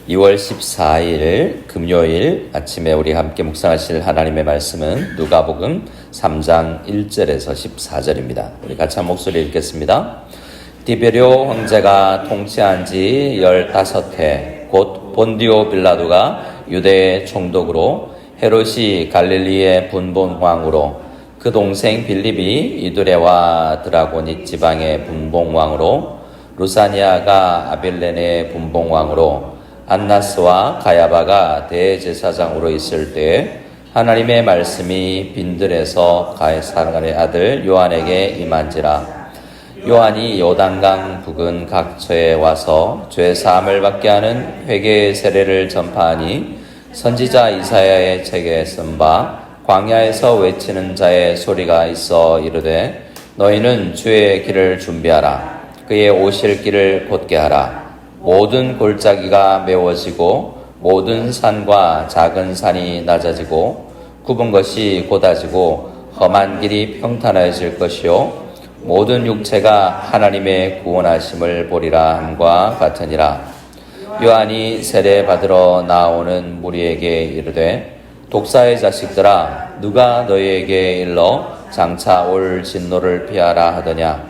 2월 14일 금요일 아침에 우리 함께 묵상하실 하나님의 말씀은 누가복음 3장 1절에서 14절입니다. 우리 같이 한 목소리 읽겠습니다. 디베rio 황제가 통치한 지 15해 곧 본디오 빌라도가 유대의 총독으로 헤롯이 갈릴리의 분봉왕으로 그 동생 빌립이 이두레와 드라고니 지방의 분봉왕으로 루사니아가 아빌레네의 분봉왕으로 안나스와 가야바가 대제사장으로 있을 때 하나님의 말씀이 빈들에서 가이사랴의 아들 요한에게 임한지라. 요한이 요단강 부근 각처에 와서 죄 사함을 받게 하는 회개의 세례를 전파하니 선지자 이사야의 책에 쓴 바 광야에서 외치는 자의 소리가 있어 이르되 너희는 주의 길을 준비하라. 그의 오실 길을 곧게 하라. 모든 골짜기가 메워지고 모든 산과 작은 산이 낮아지고 굽은 것이 곧아지고 험한 길이 평탄해질 것이요 모든 육체가 하나님의 구원하심을 보리라 함과 같으니라. 요한이 세례 받으러 나오는 무리에게 이르되 독사의 자식들아 누가 너희에게 일러 장차 올 진노를 피하라 하더냐.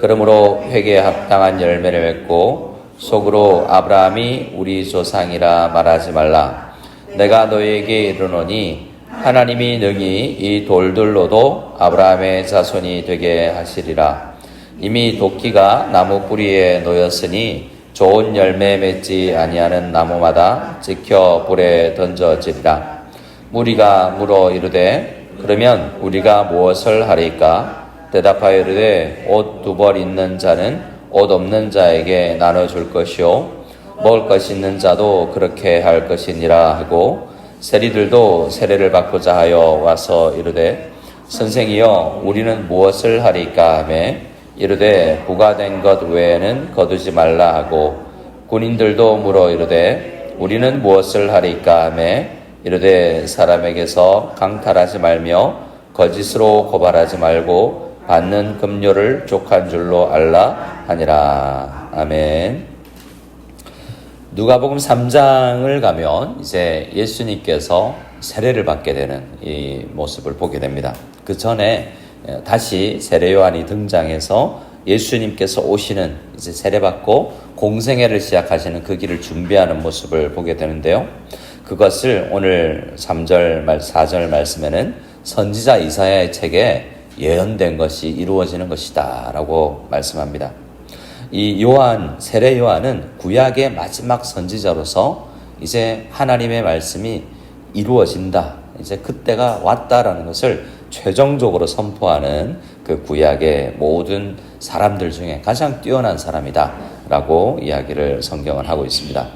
그러므로 회개에 합당한 열매를 맺고 속으로 아브라함이 우리 조상이라 말하지 말라. 내가 너희에게 이르노니 하나님이 능히 이 돌들로도 아브라함의 자손이 되게 하시리라. 이미 도끼가 나무 뿌리에 놓였으니 좋은 열매 맺지 아니하는 나무마다 찍혀 불에 던져지리라. 무리가 물어 이르되 그러면 우리가 무엇을 하리까? 대답하여 이르되 옷 2벌 있는 자는 옷 없는 자에게 나눠줄 것이요 먹을 것 있는 자도 그렇게 할 것이니라 하고 세리들도 세례를 받고자 하여 와서 이르되 선생이여 우리는 무엇을 하리까 하며 이르되 부과된 것 외에는 거두지 말라 하고 군인들도 물어 이르되 우리는 무엇을 하리까 하며 이르되 사람에게서 강탈하지 말며 거짓으로 고발하지 말고 받는 급료를 족한 줄로 알라 하니라. 아멘. 누가복음 3장을 가면 이제 예수님께서 세례를 받게 되는 이 모습을 보게 됩니다. 그 전에 다시 세례 요한이 등장해서 예수님께서 오시는 이제 세례받고 공생애를 시작하시는 그 길을 준비하는 모습을 보게 되는데요. 그것을 오늘 3절, 4절 말씀에는 선지자 이사야의 책에 예언된 것이 이루어지는 것이다 라고 말씀합니다. 이 요한, 세례 요한은 구약의 마지막 선지자로서 이제 하나님의 말씀이 이루어진다. 이제 그때가 왔다라는 것을 최종적으로 선포하는 그 구약의 모든 사람들 중에 가장 뛰어난 사람이다 라고 이야기를 성경은 하고 있습니다.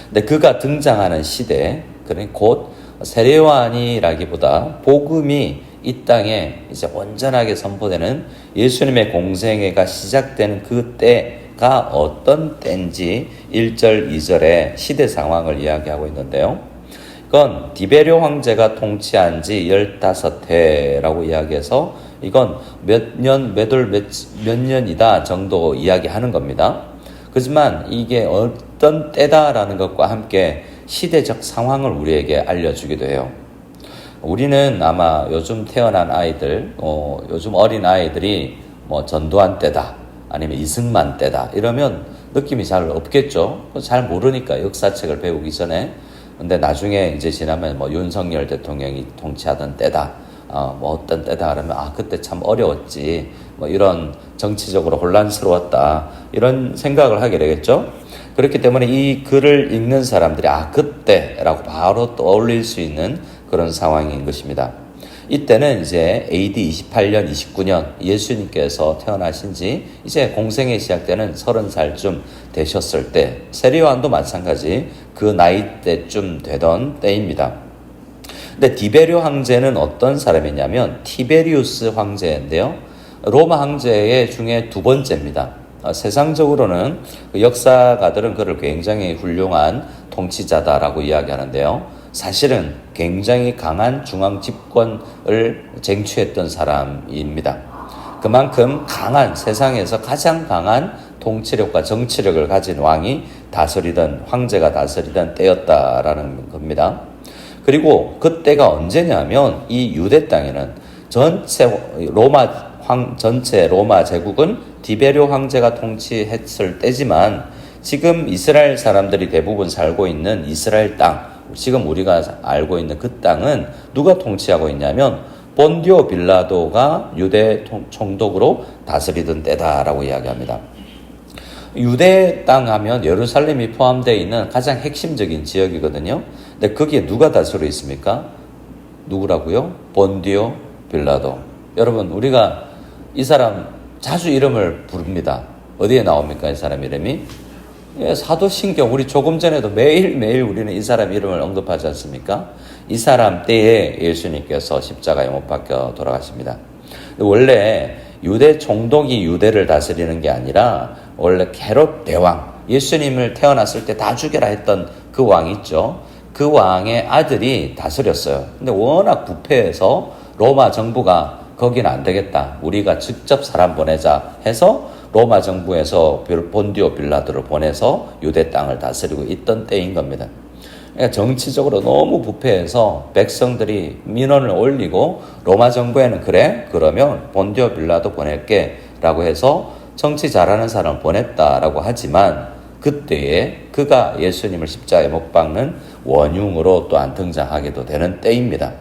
근데 그가 등장하는 시대, 그러니 곧 세례 요한이라기보다 복음이 이 땅에 이제 온전하게 선포되는 예수님의 공생애가 시작되는 그 때가 어떤 때인지 1절, 2절의 시대 상황을 이야기하고 있는데요. 이건 디베rio 황제가 통치한 지 15해라고 이야기해서 이건 몇 년이다 정도 이야기하는 겁니다. 그렇지만 이게 어떤 때다라는 것과 함께 시대적 상황을 우리에게 알려주기도 해요. 우리는 아마 요즘 태어난 아이들, 요즘 어린 아이들이 뭐 전두환 때다, 아니면 이승만 때다 이러면 느낌이 잘 없겠죠. 잘 모르니까 역사책을 배우기 전에. 근데 나중에 이제 지나면 뭐 윤석열 대통령이 통치하던 때다, 뭐 어떤 때다 그러면 그때 참 어려웠지, 뭐 이런 정치적으로 혼란스러웠다 이런 생각을 하게 되겠죠. 그렇기 때문에 이 글을 읽는 사람들이 그때라고 바로 떠올릴 수 있는 그런 상황인 것입니다. 이때는 이제 AD 28년, 29년 예수님께서 태어나신 지 이제 공생애 시작되는 30살쯤 되셨을 때, 세례 요한도 마찬가지 그 나이 때쯤 되던 때입니다. 근데 디베rio 황제는 어떤 사람이냐면 티베리우스 황제인데요. 로마 황제 중에 2번째입니다. 세상적으로는 역사가들은 그를 굉장히 훌륭한 통치자다라고 이야기하는데요. 사실은 굉장히 강한 중앙 집권을 쟁취했던 사람입니다. 그만큼 강한, 세상에서 가장 강한 통치력과 정치력을 가진 왕이 다스리던 황제가 다스리던 때였다라는 겁니다. 그리고 그때가 언제냐면 이 유대 땅에는 전체 로마 제국은 디베료 황제가 통치했을 때지만 지금 이스라엘 사람들이 대부분 살고 있는 이스라엘 땅, 지금 우리가 알고 있는 그 땅은 누가 통치하고 있냐면 본디오 빌라도가 유대 총독으로 다스리던 때다라고 이야기합니다. 유대 땅 하면 예루살렘이 포함되어 있는 가장 핵심적인 지역이거든요. 근데 거기에 누가 다스리고 있습니까? 누구라고요? 본디오 빌라도. 여러분, 우리가 이 사람 자주 이름을 부릅니다. 어디에 나옵니까? 이 사람 이름이? 사도신경, 우리 조금 전에도 매일매일 우리는 이 사람 이름을 언급하지 않습니까? 이 사람 때에 예수님께서 십자가에 못 박혀 돌아가십니다. 원래 유대 총독이 유대를 다스리는 게 아니라 원래 헤롯 대왕, 예수님을 태어났을 때 다 죽여라 했던 그 왕 있죠. 그 왕의 아들이 다스렸어요. 근데 워낙 부패해서 로마 정부가 거기는 안 되겠다, 우리가 직접 사람 보내자 해서 로마 정부에서 본디오 빌라도를 보내서 유대 땅을 다스리고 있던 때인 겁니다. 그러니까 정치적으로 너무 부패해서 백성들이 민원을 올리고 로마 정부에는 그래? 그러면 본디오 빌라도 보낼게 라고 해서 정치 잘하는 사람을 보냈다라고 하지만 그때에 그가 예수님을 십자가에 못 박는 원흉으로 또한 등장하게도 되는 때입니다.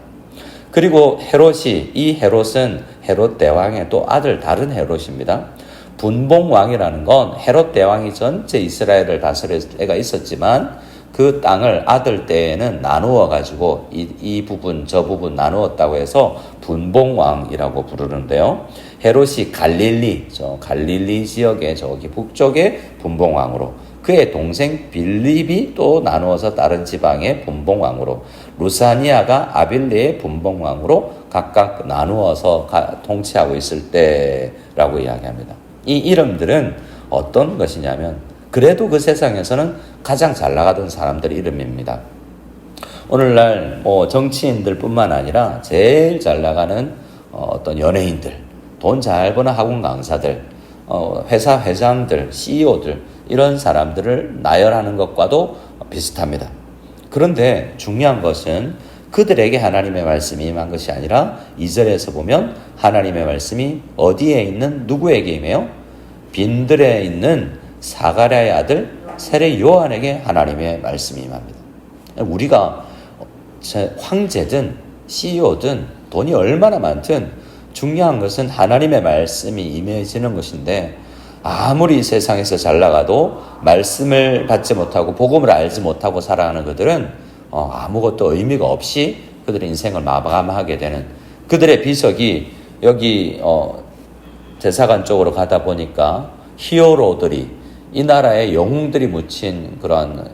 그리고 헤롯이, 이 헤롯은 헤롯 대왕의 또 아들 다른 헤롯입니다. 분봉왕이라는 건 헤롯 대왕이 전체 이스라엘을 다스릴 때가 있었지만 그 땅을 아들 때에는 나누어 가지고 이 부분 저 부분 나누었다고 해서 분봉왕이라고 부르는데요. 헤롯이 갈릴리 지역의 저기 북쪽의 분봉왕으로, 그의 동생 빌립이 또 나누어서 다른 지방의 분봉왕으로, 루사니아가 아빌레의 분봉왕으로 각각 나누어서 통치하고 있을 때라고 이야기합니다. 이 이름들은 어떤 것이냐면 그래도 그 세상에서는 가장 잘 나가던 사람들의 이름입니다. 오늘날 정치인들 뿐만 아니라 제일 잘 나가는 어떤 연예인들, 돈 잘 버는 학원 강사들, 회사 회장들, CEO들, 이런 사람들을 나열하는 것과도 비슷합니다. 그런데 중요한 것은 그들에게 하나님의 말씀이 임한 것이 아니라 2절에서 보면 하나님의 말씀이 어디에 있는 누구에게 임해요? 빈들에 있는 사가랴의 아들 세례 요한에게 하나님의 말씀이 임합니다. 우리가 황제든 CEO든 돈이 얼마나 많든 중요한 것은 하나님의 말씀이 임해지는 것인데, 아무리 세상에서 잘 나가도 말씀을 받지 못하고 복음을 알지 못하고 살아가는 그들은 아무것도 의미가 없이 그들의 인생을 마감하게 되는, 그들의 비석이 여기 대사관 쪽으로 가다 보니까 히어로들이, 이 나라의 영웅들이 묻힌 그런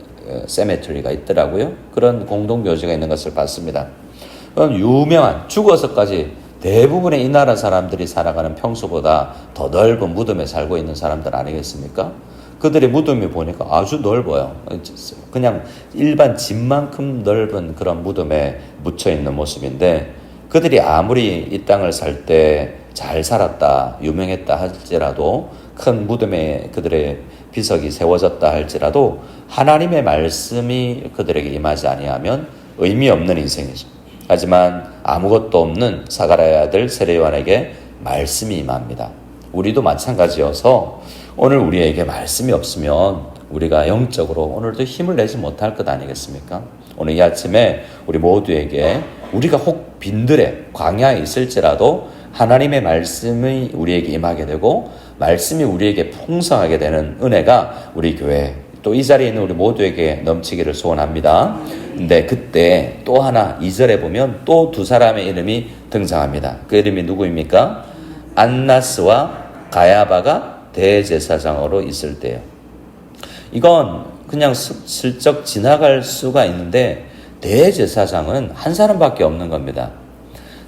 세메트리가 있더라고요. 그런 공동묘지가 있는 것을 봤습니다. 그럼 유명한, 죽어서까지 대부분의 이 나라 사람들이 살아가는 평소보다 더 넓은 무덤에 살고 있는 사람들 아니겠습니까? 그들의 무덤이 보니까 아주 넓어요. 그냥 일반 집만큼 넓은 그런 무덤에 묻혀있는 모습인데, 그들이 아무리 이 땅을 살 때 잘 살았다, 유명했다 할지라도, 큰 무덤에 그들의 비석이 세워졌다 할지라도 하나님의 말씀이 그들에게 임하지 아니하면 의미 없는 인생이죠. 하지만 아무것도 없는 사가랴의 아들 세례 요한에게 말씀이 임합니다. 우리도 마찬가지여서 오늘 우리에게 말씀이 없으면 우리가 영적으로 오늘도 힘을 내지 못할 것 아니겠습니까? 오늘 이 아침에 우리 모두에게 우리가 혹 빈들에 광야에 있을지라도 하나님의 말씀이 우리에게 임하게 되고 말씀이 우리에게 풍성하게 되는 은혜가 우리 교회, 또 이 자리에 있는 우리 모두에게 넘치기를 소원합니다. 근데 그때 또 하나 2절에 보면 또 두 사람의 이름이 등장합니다. 그 이름이 누구입니까? 안나스와 가야바가 대제사장으로 있을 때요. 이건 그냥 슬쩍 지나갈 수가 있는데 대제사장은 한 사람밖에 없는 겁니다.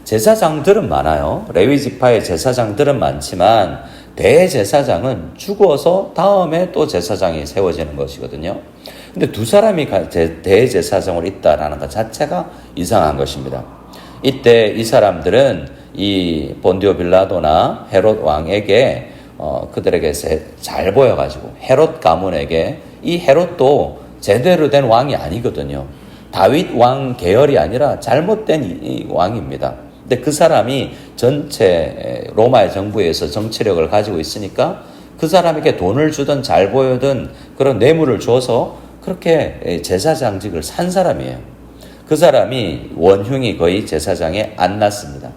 제사장들은 많아요. 레위 지파의 제사장들은 많지만 대제사장은 죽어서 다음에 또 제사장이 세워지는 것이거든요. 근데 두 사람이 대제사장으로 있다라는 것 자체가 이상한 것입니다. 이때 이 사람들은 이 본디오 빌라도나 헤롯 왕에게 그들에게 잘 보여가지고 헤롯 가문에게 이 헤롯도 제대로 된 왕이 아니거든요. 다윗 왕 계열이 아니라 잘못된 이 왕입니다. 근데 그 사람이 전체 로마의 정부에서 정치력을 가지고 있으니까 그 사람에게 돈을 주든 잘 보여든 그런 뇌물을 줘서 그렇게 제사장직을 산 사람이에요. 그 사람이 원흉이 거의 제사장에 안나스입니다.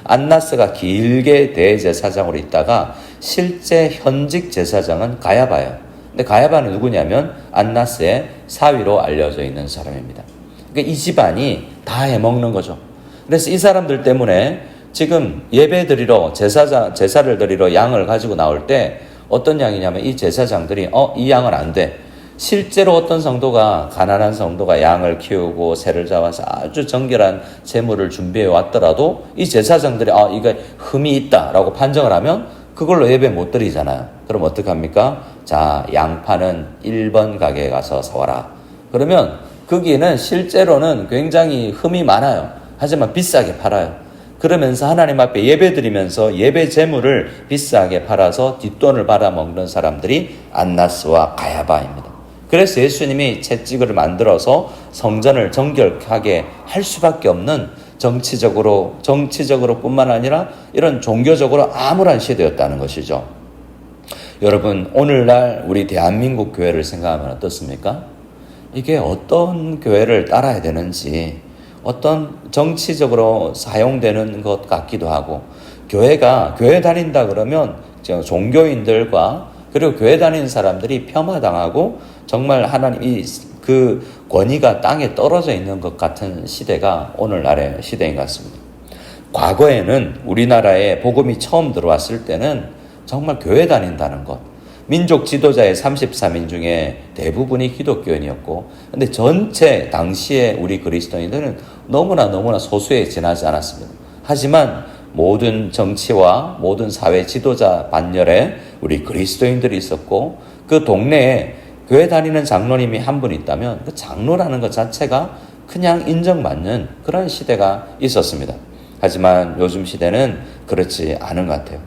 안나스가 길게 대제사장으로 있다가 실제 현직 제사장은 가야바예요. 근데 가야바는 누구냐면 안나스의 사위로 알려져 있는 사람입니다. 그러니까 이 집안이 다 해먹는 거죠. 그래서 이 사람들 때문에 지금 예배 드리러 제사를 드리러 양을 가지고 나올 때 어떤 양이냐면 이 제사장들이 이 양은 안 돼. 실제로 어떤 성도가 가난한 성도가 양을 키우고 새를 잡아서 아주 정결한 제물을 준비해 왔더라도 이 제사장들이 이거 흠이 있다라고 판정을 하면 그걸로 예배 못 드리잖아요. 그럼 어떡합니까? 자, 양파는 1번 가게에 가서 사와라. 그러면 거기는 실제로는 굉장히 흠이 많아요. 하지만 비싸게 팔아요. 그러면서 하나님 앞에 예배 드리면서 예배 제물을 비싸게 팔아서 뒷돈을 받아먹는 사람들이 안나스와 가야바입니다. 그래서 예수님이 채찍을 만들어서 성전을 정결하게 할 수밖에 없는 정치적으로 뿐만 아니라 이런 종교적으로 암울한 시대였다는 것이죠. 여러분, 오늘날 우리 대한민국 교회를 생각하면 어떻습니까? 이게 어떤 교회를 따라야 되는지, 어떤 정치적으로 사용되는 것 같기도 하고, 교회 다닌다 그러면 종교인들과 그리고 교회 다니는 사람들이 폄하당하고 정말 하나님 그 권위가 땅에 떨어져 있는 것 같은 시대가 오늘날의 시대인 것 같습니다. 과거에는 우리나라에 복음이 처음 들어왔을 때는 정말 교회 다닌다는 것, 민족 지도자의 33인 중에 대부분이 기독교인이었고, 근데 전체 당시에 우리 그리스도인들은 너무나 소수에 지나지 않았습니다. 하지만 모든 정치와 모든 사회 지도자 반열에 우리 그리스도인들이 있었고, 그 동네에 교회 다니는 장로님이 한 분 있다면 그 장로라는 것 자체가 그냥 인정받는 그런 시대가 있었습니다. 하지만 요즘 시대는 그렇지 않은 것 같아요.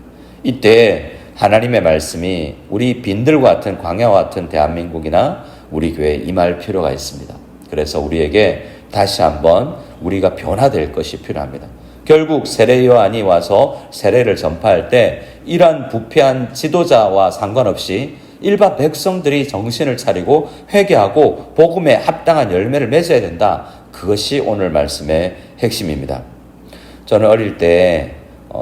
이때 하나님의 말씀이 우리 빈들과 같은 광야와 같은 대한민국이나 우리 교회에 임할 필요가 있습니다. 그래서 우리에게 다시 한번 우리가 변화될 것이 필요합니다. 결국 세례 요한이 와서 세례를 전파할 때 이러한 부패한 지도자와 상관없이 일반 백성들이 정신을 차리고 회개하고 복음에 합당한 열매를 맺어야 된다. 그것이 오늘 말씀의 핵심입니다. 저는 어릴 때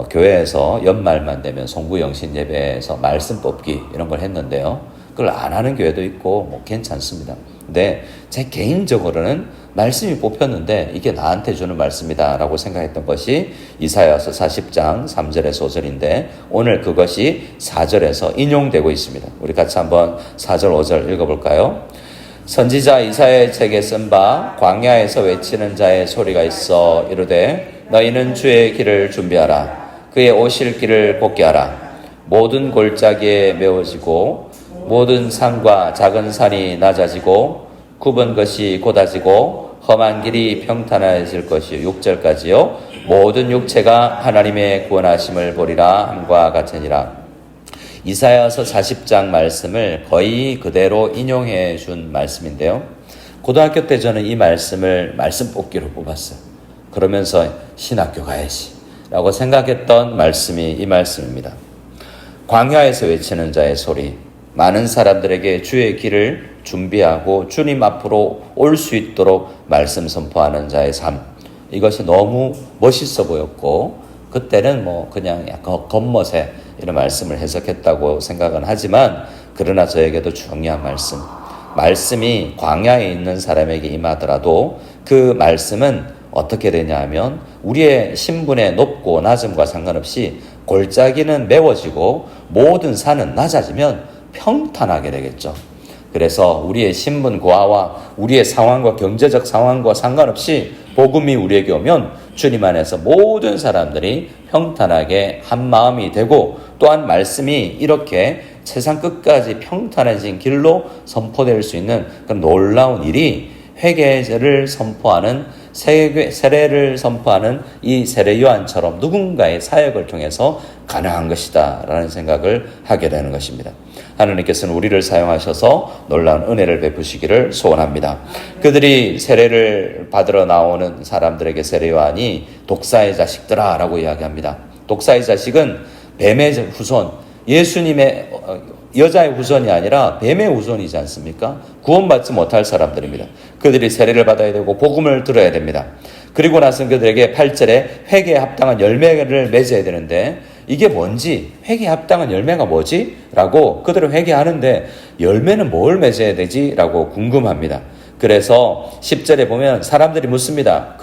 교회에서 연말만 되면 송구영신 예배에서 말씀 뽑기 이런 걸 했는데요. 그걸 안 하는 교회도 있고 괜찮습니다. 근데 제 개인적으로는 말씀이 뽑혔는데 이게 나한테 주는 말씀이다 라고 생각했던 것이 이사야서 40장 3절에서 5절인데 오늘 그것이 4절에서 인용되고 있습니다. 우리 같이 한번 4절 5절 읽어볼까요? 선지자 이사야의 책에 쓴 바 광야에서 외치는 자의 소리가 있어 이르되 너희는 주의 길을 준비하라. 그의 오실 길을 곱게 하라. 모든 골짜기에 메워지고 모든 산과 작은 산이 낮아지고 굽은 것이 곧아지고 험한 길이 평탄해질 것이요. 6절까지요. 모든 육체가 하나님의 구원하심을 보리라 함과 같으니라. 이사야서 40장 말씀을 거의 그대로 인용해 준 말씀인데요. 고등학교 때 저는 이 말씀을 말씀 뽑기로 뽑았어요. 그러면서 신학교 가야지 라고 생각했던 말씀이 이 말씀입니다. 광야에서 외치는 자의 소리, 많은 사람들에게 주의 길을 준비하고 주님 앞으로 올 수 있도록 말씀 선포하는 자의 삶, 이것이 너무 멋있어 보였고 그때는 그냥 약간 겉멋에 이런 말씀을 해석했다고 생각은 하지만 그러나 저에게도 중요한 말씀이 광야에 있는 사람에게 임하더라도 그 말씀은 어떻게 되냐 하면 우리의 신분의 높고 낮음과 상관없이 골짜기는 메워지고 모든 산은 낮아지면 평탄하게 되겠죠. 그래서 우리의 신분 고하와 우리의 상황과 경제적 상황과 상관없이 복음이 우리에게 오면 주님 안에서 모든 사람들이 평탄하게 한 마음이 되고 또한 말씀이 이렇게 세상 끝까지 평탄해진 길로 선포될 수 있는 그런 놀라운 일이 회개를 선포하는 세례를 선포하는 이 세례 요한처럼 누군가의 사역을 통해서 가능한 것이다 라는 생각을 하게 되는 것입니다. 하나님께서는 우리를 사용하셔서 놀라운 은혜를 베푸시기를 소원합니다. 그들이 세례를 받으러 나오는 사람들에게 세례 요한이 독사의 자식들아 라고 이야기합니다. 독사의 자식은 뱀의 후손, 예수님의 여자의 후손이 아니라 뱀의 후손이지 않습니까? 구원받지 못할 사람들입니다. 그들이 세례를 받아야 되고 복음을 들어야 됩니다. 그리고 나서 그들에게 8절에 회개에 합당한 열매를 맺어야 되는데 이게 뭔지, 회개에 합당한 열매가 뭐지? 라고 그들은 회개하는데 열매는 뭘 맺어야 되지? 라고 궁금합니다. 그래서 10절에 보면 사람들이 묻습니다.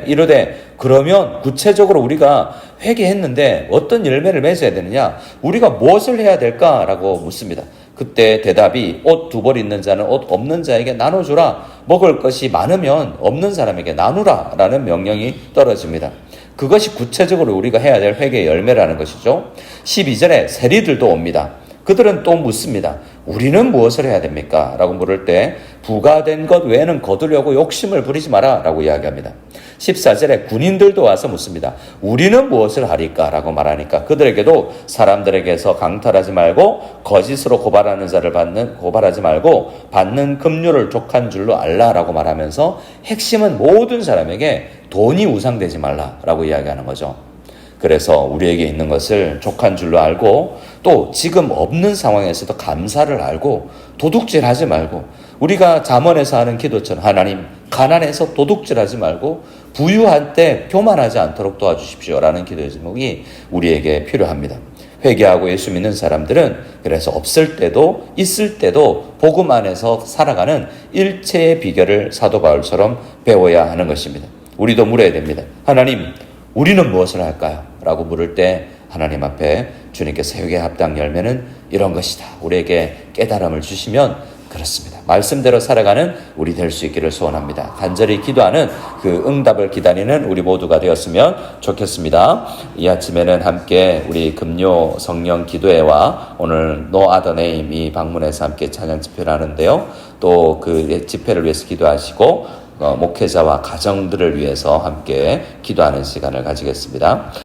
이르되 그러면 구체적으로 우리가 회개했는데 어떤 열매를 맺어야 되느냐? 우리가 무엇을 해야 될까? 라고 묻습니다. 그때 대답이 옷 2벌 있는 자는 옷 없는 자에게 나눠주라. 먹을 것이 많으면 없는 사람에게 나누라 라는 명령이 떨어집니다. 그것이 구체적으로 우리가 해야 될 회개의 열매라는 것이죠. 12절에 세리들도 옵니다. 그들은 또 묻습니다. 우리는 무엇을 해야 됩니까? 라고 물을 때 부가된 것 외에는 거두려고 욕심을 부리지 마라 라고 이야기합니다. 14절에 군인들도 와서 묻습니다. 우리는 무엇을 하리까? 라고 말하니까 그들에게도 사람들에게서 강탈하지 말고 거짓으로 고발하지 말고 받는 급료를 족한 줄로 알라 라고 말하면서 핵심은 모든 사람에게 돈이 우상되지 말라 라고 이야기하는 거죠. 그래서 우리에게 있는 것을 족한 줄로 알고 또 지금 없는 상황에서도 감사를 알고 도둑질하지 말고 우리가 잠언에서 하는 기도처럼 하나님 가난해서 도둑질하지 말고 부유할 때 교만하지 않도록 도와주십시오 라는 기도의 제목이 우리에게 필요합니다. 회개하고 예수 믿는 사람들은 그래서 없을 때도 있을 때도 복음 안에서 살아가는 일체의 비결을 사도 바울처럼 배워야 하는 것입니다. 우리도 물어야 됩니다. 하나님 우리는 무엇을 할까요? 라고 물을 때 하나님 앞에 주님께서 회개에 합당 열매는 이런 것이다. 우리에게 깨달음을 주시면 그렇습니다. 말씀대로 살아가는 우리 될 수 있기를 소원합니다. 간절히 기도하는 그 응답을 기다리는 우리 모두가 되었으면 좋겠습니다. 이 아침에는 함께 우리 금요 성령 기도회와 오늘 No Other Name 이 방문해서 함께 찬양 집회를 하는데요. 또 그 집회를 위해서 기도하시고 목회자와 가정들을 위해서 함께 기도하는 시간을 가지겠습니다.